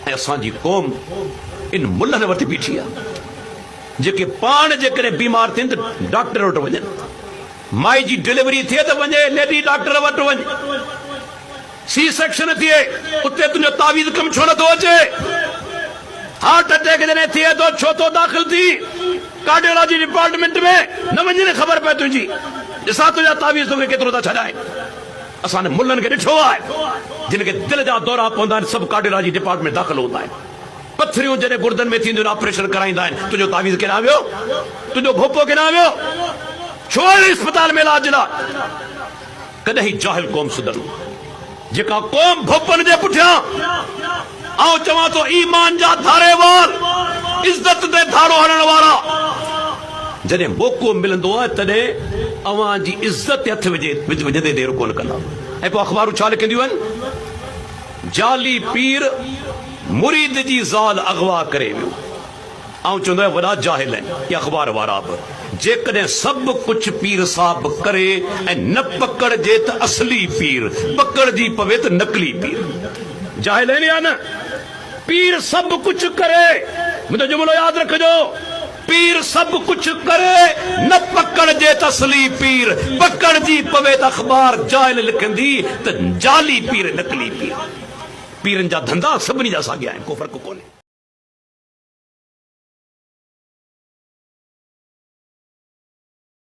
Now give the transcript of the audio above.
असांजी क़ौम इन मुल्हनि वटि बीठी आहे जेके पाण जेकॾहिं बीमार थियनि त डॉक्टर वटि वञनि, माई जी डिलीवरी थिए त वञे लेडी डॉक्टर वटि वञे, सी सेक्शन थिए उते तुंहिंजो तावीज़ कमु छो नथो अचे, हार्ट अटैक जॾहिं थिए थो छो थो दाख़िल थी कार्डियोलॉजी डिपार्टमेंट में न वञे ख़बर पए तुंहिंजी, ॾिसां तुंहिंजा तावीज़ तोखे केतिरो था छॾाए। असां मुल्हनि खे ॾिठो आहे जिन खे दिलि जा दौरा पवंदा आहिनि सभु कार्डियोलॉजी डिपार्टमेंट दाख़िल हूंदा आहिनि, पथरियूं जॾहिं गुर्दनि में थींदियूं आहिनि ऑपरेशन कराईंदा आहिनि, तुंहिंजो तावीज़ केॾां वियो, तुंहिंजो भोपो केॾां वियो, छो अस्पताल में इलाज लाइ। कॾहिं जाहिल क़ौम सुधरू, जेका क़ौम भोपनि जे पुठियां ऐं चवां थो ईमान जा धारेवार, इज़त ते धारो हणण वारा, जॾहिं मौक़ो मिलंदो आहे तॾहिं अवां जी इज़त हथ विझंदे देरि कोन कंदा। ऐं पोइ अख़बारूं छा लिखंदियूं आहिनि, जाली पीर मुरीद जी ज़ाल अगवा करे वियो, ऐं चवंदो आहे वॾा जाहिल आहिनि इहे अख़बार वारा बि। जेकॾहिं सभु कुझु पीर साहब करे ऐं न पकड़जे त असली पीर, पकड़जी पवे त नकली पीर। जाहिल आहिनि या न? पीर सभु कुझु करे, मुंहिंजो जुमिलो यादि रखिजो, पीर सभु कुझु करे न पकड़जे त असली पीर, पकड़जी पवे त अख़बार जाहिल लिखंदी त जाली पीर नकली पीर। पीरनि जा धंधा सभिनी जा साॻिया आहिनि, को फ़र्क़ु कोन्हे।